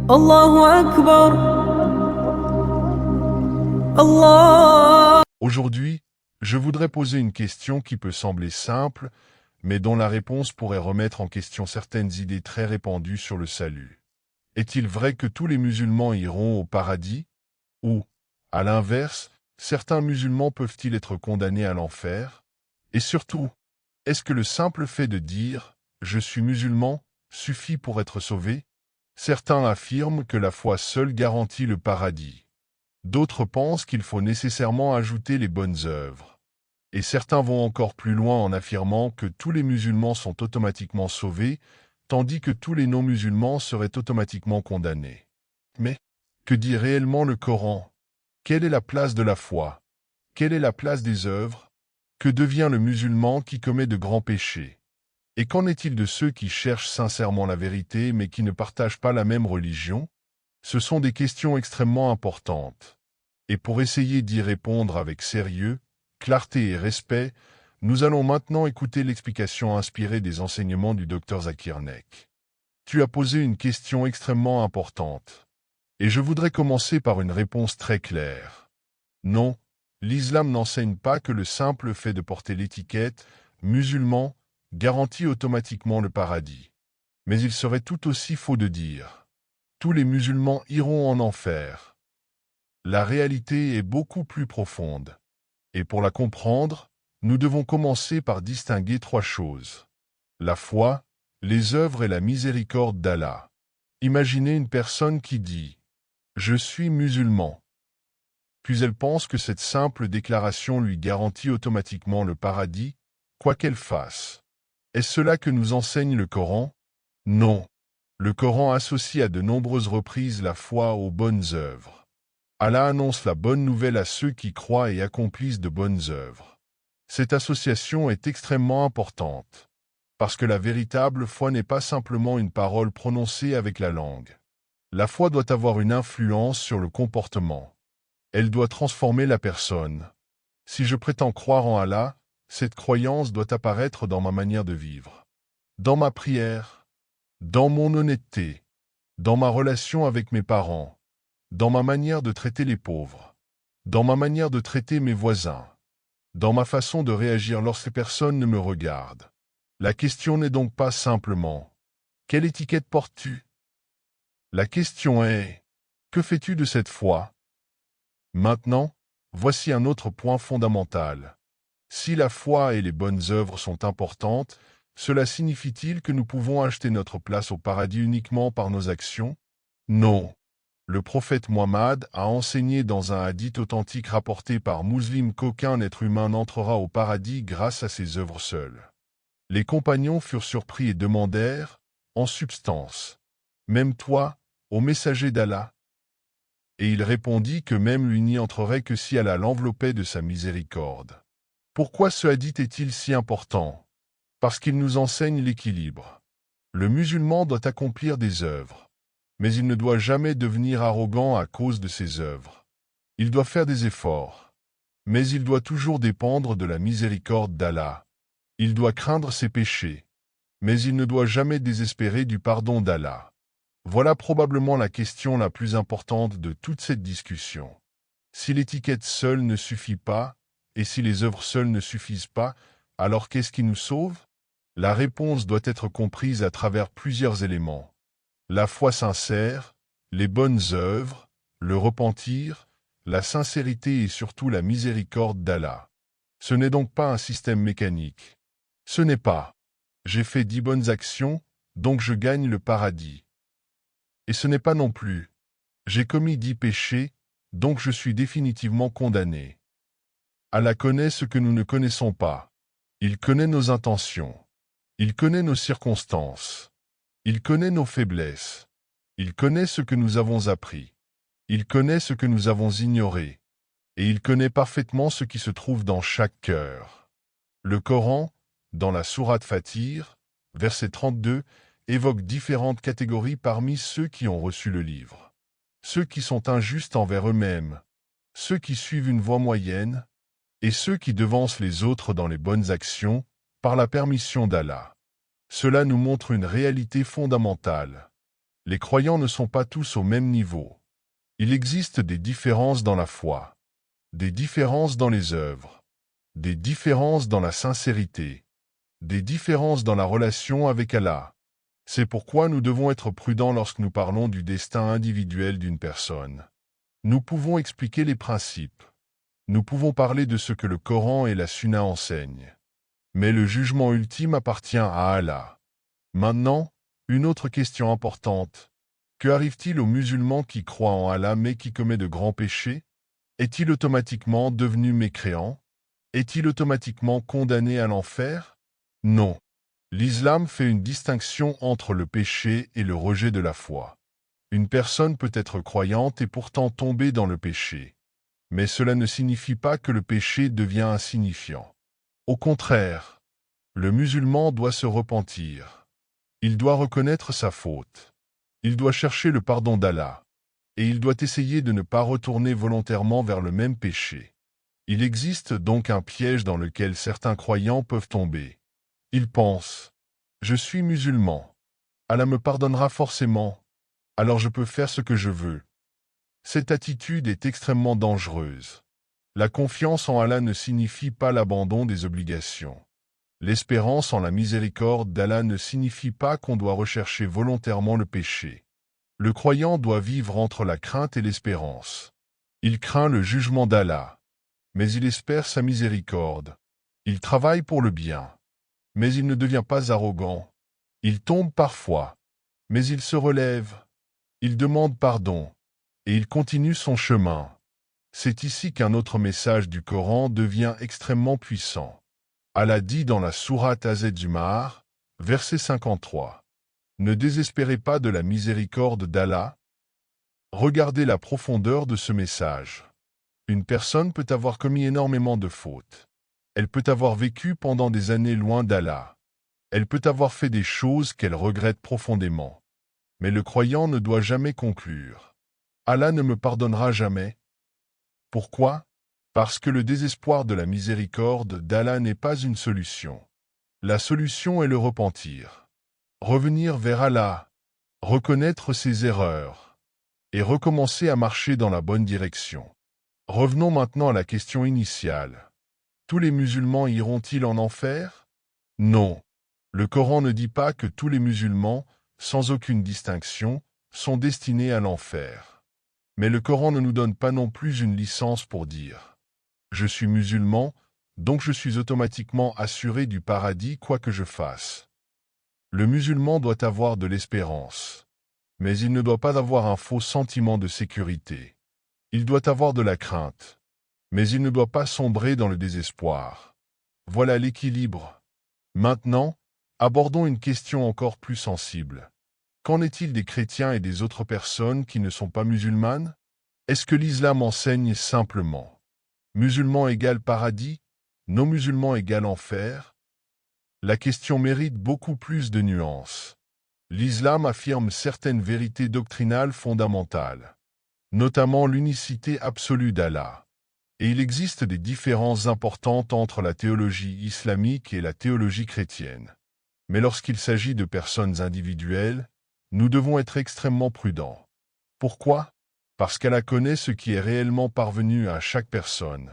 الله أكبر الله. Aujourd'hui, je voudrais poser une question qui peut sembler simple, mais dont la réponse pourrait remettre en question certaines idées très répandues sur le salut. Est-il vrai que tous les musulmans iront au paradis? Ou, à l'inverse, certains musulmans peuvent-ils être condamnés à l'enfer? Et surtout, est-ce que le simple fait de dire « je suis musulman » suffit pour être sauvé? Certains affirment que la foi seule garantit le paradis. D'autres pensent qu'il faut nécessairement ajouter les bonnes œuvres. Et certains vont encore plus loin en affirmant que tous les musulmans sont automatiquement sauvés, tandis que tous les non-musulmans seraient automatiquement condamnés. Mais, que dit réellement le Coran? Quelle est la place de la foi? Quelle est la place des œuvres? Que devient le musulman qui commet de grands péchés? Et qu'en est-il de ceux qui cherchent sincèrement la vérité mais qui ne partagent pas la même religion? Ce sont des questions extrêmement importantes. Et pour essayer d'y répondre avec sérieux, clarté et respect, nous allons maintenant écouter l'explication inspirée des enseignements du Dr Zakir Naik. Tu as posé une question extrêmement importante. Et je voudrais commencer par une réponse très claire. Non, l'islam n'enseigne pas que le simple fait de porter l'étiquette « musulman » garantit automatiquement le paradis. Mais il serait tout aussi faux de dire « tous les musulmans iront en enfer ». La réalité est beaucoup plus profonde. Et pour la comprendre, nous devons commencer par distinguer trois choses. La foi, les œuvres et la miséricorde d'Allah. Imaginez une personne qui dit « Je suis musulman ». Puis elle pense que cette simple déclaration lui garantit automatiquement le paradis, quoi qu'elle fasse. Est-ce cela que nous enseigne le Coran? Non. Le Coran associe à de nombreuses reprises la foi aux bonnes œuvres. Allah annonce la bonne nouvelle à ceux qui croient et accomplissent de bonnes œuvres. Cette association est extrêmement importante, parce que la véritable foi n'est pas simplement une parole prononcée avec la langue. La foi doit avoir une influence sur le comportement. Elle doit transformer la personne. Si je prétends croire en Allah, cette croyance doit apparaître dans ma manière de vivre, dans ma prière, dans mon honnêteté, dans ma relation avec mes parents, dans ma manière de traiter les pauvres, dans ma manière de traiter mes voisins, dans ma façon de réagir lorsque personne ne me regarde. La question n'est donc pas simplement « Quelle étiquette portes-tu » La question est « Que fais-tu de cette foi » Maintenant, voici un autre point fondamental. Si la foi et les bonnes œuvres sont importantes, cela signifie-t-il que nous pouvons acheter notre place au paradis uniquement par nos actions? Non. Le prophète Muhammad a enseigné dans un hadith authentique rapporté par Muslim qu'aucun être humain n'entrera au paradis grâce à ses œuvres seules. Les compagnons furent surpris et demandèrent, en substance, « Même toi, ô messager d'Allah ?» Et il répondit que même lui n'y entrerait que si Allah l'enveloppait de sa miséricorde. Pourquoi ce hadith est-il si important? Parce qu'il nous enseigne l'équilibre. Le musulman doit accomplir des œuvres, mais il ne doit jamais devenir arrogant à cause de ses œuvres. Il doit faire des efforts, mais il doit toujours dépendre de la miséricorde d'Allah. Il doit craindre ses péchés, mais il ne doit jamais désespérer du pardon d'Allah. Voilà probablement la question la plus importante de toute cette discussion. Si l'étiquette seule ne suffit pas, et si les œuvres seules ne suffisent pas, alors qu'est-ce qui nous sauve? La réponse doit être comprise à travers plusieurs éléments. La foi sincère, les bonnes œuvres, le repentir, la sincérité et surtout la miséricorde d'Allah. Ce n'est donc pas un système mécanique. Ce n'est pas « j'ai fait 10 bonnes actions, donc je gagne le paradis ». Et ce n'est pas non plus « j'ai commis 10 péchés, donc je suis définitivement condamné ». Allah connaît ce que nous ne connaissons pas. Il connaît nos intentions. Il connaît nos circonstances. Il connaît nos faiblesses. Il connaît ce que nous avons appris. Il connaît ce que nous avons ignoré. Et il connaît parfaitement ce qui se trouve dans chaque cœur. Le Coran, dans la sourate Fatir, verset 32, évoque différentes catégories parmi ceux qui ont reçu le livre. Ceux qui sont injustes envers eux-mêmes, ceux qui suivent une voie moyenne, et ceux qui devancent les autres dans les bonnes actions, par la permission d'Allah. Cela nous montre une réalité fondamentale. Les croyants ne sont pas tous au même niveau. Il existe des différences dans la foi, des différences dans les œuvres, des différences dans la sincérité, des différences dans la relation avec Allah. C'est pourquoi nous devons être prudents lorsque nous parlons du destin individuel d'une personne. Nous pouvons expliquer les principes. Nous pouvons parler de ce que le Coran et la Sunna enseignent. Mais le jugement ultime appartient à Allah. Maintenant, une autre question importante. Que arrive-t-il aux musulmans qui croient en Allah mais qui commettent de grands péchés? Est-il automatiquement devenu mécréant? Est-il automatiquement condamné à l'enfer? Non. L'islam fait une distinction entre le péché et le rejet de la foi. Une personne peut être croyante et pourtant tomber dans le péché. Mais cela ne signifie pas que le péché devient insignifiant. Au contraire, le musulman doit se repentir. Il doit reconnaître sa faute. Il doit chercher le pardon d'Allah. Et il doit essayer de ne pas retourner volontairement vers le même péché. Il existe donc un piège dans lequel certains croyants peuvent tomber. Ils pensent « Je suis musulman. Allah me pardonnera forcément. Alors je peux faire ce que je veux. » Cette attitude est extrêmement dangereuse. La confiance en Allah ne signifie pas l'abandon des obligations. L'espérance en la miséricorde d'Allah ne signifie pas qu'on doit rechercher volontairement le péché. Le croyant doit vivre entre la crainte et l'espérance. Il craint le jugement d'Allah, mais il espère sa miséricorde. Il travaille pour le bien, mais il ne devient pas arrogant. Il tombe parfois, mais il se relève. Il demande pardon, et il continue son chemin. C'est ici qu'un autre message du Coran devient extrêmement puissant. Allah dit dans la sourate Az-Zumar, verset 53. Ne désespérez pas de la miséricorde d'Allah. Regardez la profondeur de ce message. Une personne peut avoir commis énormément de fautes. Elle peut avoir vécu pendant des années loin d'Allah. Elle peut avoir fait des choses qu'elle regrette profondément. Mais le croyant ne doit jamais conclure. Allah ne me pardonnera jamais. Pourquoi? Parce que le désespoir de la miséricorde d'Allah n'est pas une solution. La solution est le repentir. Revenir vers Allah, reconnaître ses erreurs, et recommencer à marcher dans la bonne direction. Revenons maintenant à la question initiale. Tous les musulmans iront-ils en enfer? Non. Le Coran ne dit pas que tous les musulmans, sans aucune distinction, sont destinés à l'enfer. Mais le Coran ne nous donne pas non plus une licence pour dire « Je suis musulman, donc je suis automatiquement assuré du paradis quoi que je fasse ». Le musulman doit avoir de l'espérance. Mais il ne doit pas avoir un faux sentiment de sécurité. Il doit avoir de la crainte. Mais il ne doit pas sombrer dans le désespoir. Voilà l'équilibre. Maintenant, abordons une question encore plus sensible. Qu'en est-il des chrétiens et des autres personnes qui ne sont pas musulmanes? Est-ce que l'islam enseigne simplement musulman égale paradis, non musulman égale enfer? La question mérite beaucoup plus de nuances. L'islam affirme certaines vérités doctrinales fondamentales, notamment l'unicité absolue d'Allah. Et il existe des différences importantes entre la théologie islamique et la théologie chrétienne. Mais lorsqu'il s'agit de personnes individuelles, nous devons être extrêmement prudents. Pourquoi? Parce qu'Allah connaît ce qui est réellement parvenu à chaque personne.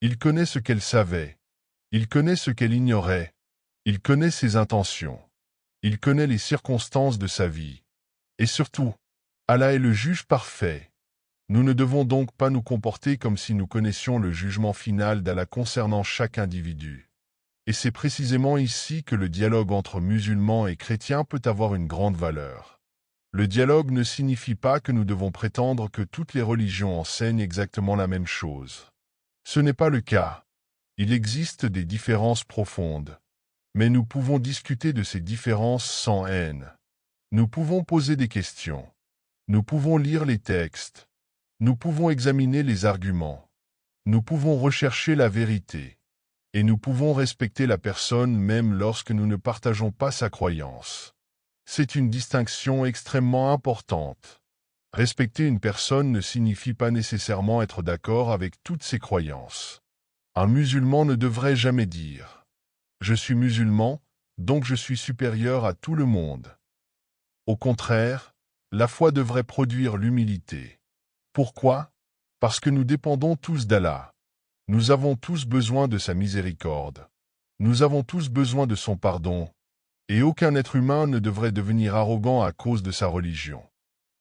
Il connaît ce qu'elle savait. Il connaît ce qu'elle ignorait. Il connaît ses intentions. Il connaît les circonstances de sa vie. Et surtout, Allah est le juge parfait. Nous ne devons donc pas nous comporter comme si nous connaissions le jugement final d'Allah concernant chaque individu. Et c'est précisément ici que le dialogue entre musulmans et chrétiens peut avoir une grande valeur. Le dialogue ne signifie pas que nous devons prétendre que toutes les religions enseignent exactement la même chose. Ce n'est pas le cas. Il existe des différences profondes. Mais nous pouvons discuter de ces différences sans haine. Nous pouvons poser des questions. Nous pouvons lire les textes. Nous pouvons examiner les arguments. Nous pouvons rechercher la vérité. Et nous pouvons respecter la personne même lorsque nous ne partageons pas sa croyance. C'est une distinction extrêmement importante. Respecter une personne ne signifie pas nécessairement être d'accord avec toutes ses croyances. Un musulman ne devrait jamais dire « Je suis musulman, donc je suis supérieur à tout le monde ». Au contraire, La foi devrait produire l'humilité. Pourquoi? Parce que nous dépendons tous d'Allah. Nous avons tous besoin de sa miséricorde. Nous avons tous besoin de son pardon. Et aucun être humain ne devrait devenir arrogant à cause de sa religion.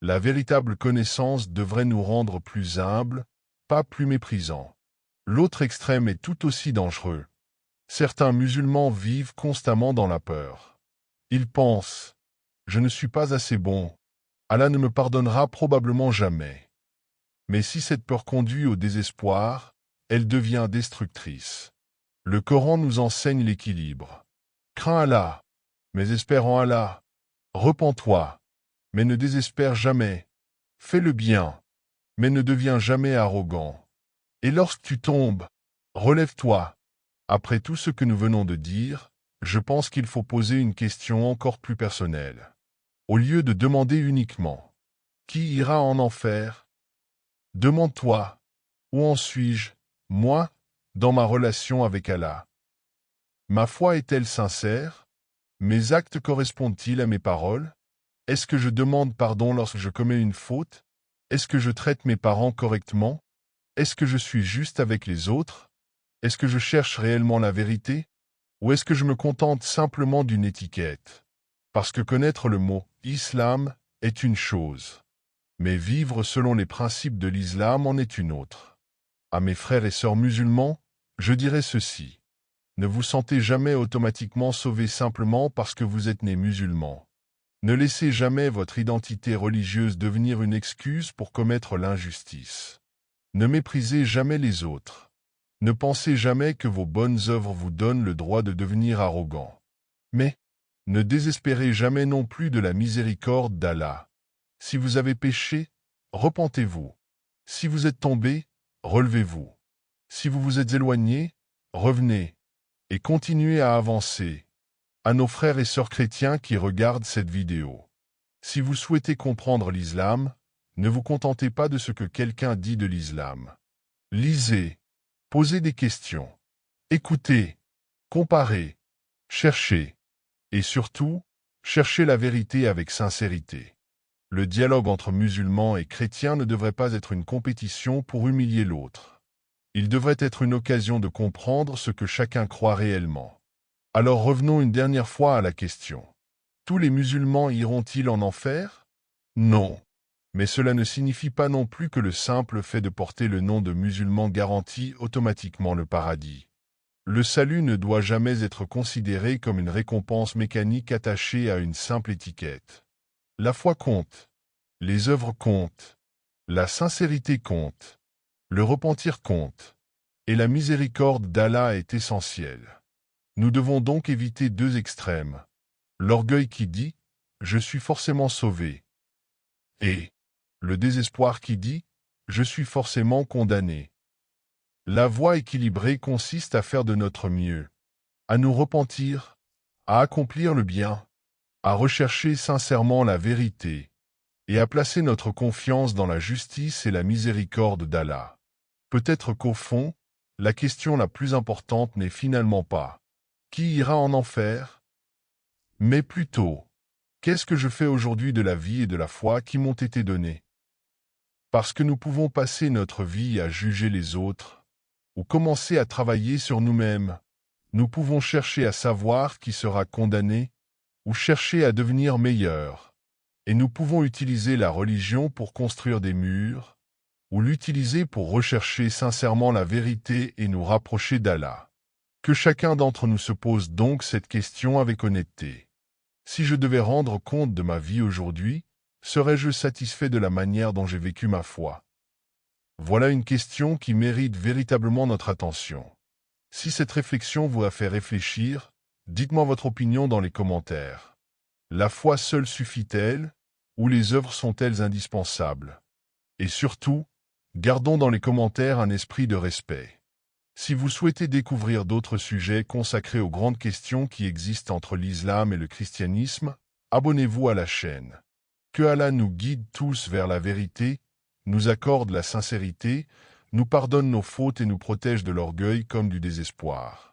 La véritable connaissance devrait nous rendre plus humbles, pas plus méprisants. L'autre extrême est tout aussi dangereux. Certains musulmans vivent constamment dans la peur. Ils pensent « Je ne suis pas assez bon. Allah ne me pardonnera probablement jamais. » Mais si cette peur conduit au désespoir, elle devient destructrice. Le Coran nous enseigne l'équilibre. Crains Allah, mais espère en Allah. Repens-toi, mais ne désespère jamais. Fais le bien, mais ne deviens jamais arrogant. Et lorsque tu tombes, relève-toi. Après tout ce que nous venons de dire, je pense qu'il faut poser une question encore plus personnelle. Au lieu de demander uniquement « Qui ira en enfer ?» Demande-toi « Où en suis-je, moi, dans ma relation avec Allah? Ma foi est-elle sincère? Mes actes correspondent-ils à mes paroles? Est-ce que je demande pardon lorsque je commets une faute? Est-ce que je traite mes parents correctement? Est-ce que je suis juste avec les autres? Est-ce que je cherche réellement la vérité? Ou est-ce que je me contente simplement d'une étiquette? Parce que connaître le mot « islam » est une chose, mais vivre selon les principes de l'islam en est une autre. À mes frères et sœurs musulmans, je dirais ceci. Ne vous sentez jamais automatiquement sauvés simplement parce que vous êtes nés musulmans. Ne laissez jamais votre identité religieuse devenir une excuse pour commettre l'injustice. Ne méprisez jamais les autres. Ne pensez jamais que vos bonnes œuvres vous donnent le droit de devenir arrogant. Mais, ne désespérez jamais non plus de la miséricorde d'Allah. Si vous avez péché, repentez-vous. Si vous êtes tombé, relevez-vous. Si vous vous êtes éloigné, revenez. Et continuez à avancer. À nos frères et sœurs chrétiens qui regardent cette vidéo. Si vous souhaitez comprendre l'islam, ne vous contentez pas de ce que quelqu'un dit de l'islam. Lisez. Posez des questions. Écoutez. Comparez. Cherchez. Et surtout, cherchez la vérité avec sincérité. Le dialogue entre musulmans et chrétiens ne devrait pas être une compétition pour humilier l'autre. Il devrait être une occasion de comprendre ce que chacun croit réellement. Alors revenons une dernière fois à la question. Tous les musulmans iront-ils en enfer? Non. Mais cela ne signifie pas non plus que le simple fait de porter le nom de musulman garantit automatiquement le paradis. Le salut ne doit jamais être considéré comme une récompense mécanique attachée à une simple étiquette. La foi compte. Les œuvres comptent. La sincérité compte. Le repentir compte. Et la miséricorde d'Allah est essentielle. Nous devons donc éviter deux extrêmes. L'orgueil qui dit « Je suis forcément sauvé » et le désespoir qui dit « Je suis forcément condamné ». La voie équilibrée consiste à faire de notre mieux, à nous repentir, à accomplir le bien, à rechercher sincèrement la vérité et à placer notre confiance dans la justice et la miséricorde d'Allah. Peut-être qu'au fond, la question la plus importante n'est finalement pas « Qui ira en enfer ?» mais plutôt « Qu'est-ce que je fais aujourd'hui de la vie et de la foi qui m'ont été données ?» Parce que nous pouvons passer notre vie à juger les autres, ou commencer à travailler sur nous-mêmes. Nous pouvons chercher à savoir qui sera condamné, ou chercher à devenir meilleur. Et nous pouvons utiliser la religion pour construire des murs, ou l'utiliser pour rechercher sincèrement la vérité et nous rapprocher d'Allah. Que chacun d'entre nous se pose donc cette question avec honnêteté. Si je devais rendre compte de ma vie aujourd'hui, serais-je satisfait de la manière dont j'ai vécu ma foi? Voilà une question qui mérite véritablement notre attention. Si cette réflexion vous a fait réfléchir, dites-moi votre opinion dans les commentaires. La foi seule suffit-elle, ou les œuvres sont-elles indispensables? Et surtout, gardons dans les commentaires un esprit de respect. Si vous souhaitez découvrir d'autres sujets consacrés aux grandes questions qui existent entre l'islam et le christianisme, abonnez-vous à la chaîne. Que Allah nous guide tous vers la vérité, nous accorde la sincérité, nous pardonne nos fautes et nous protège de l'orgueil comme du désespoir.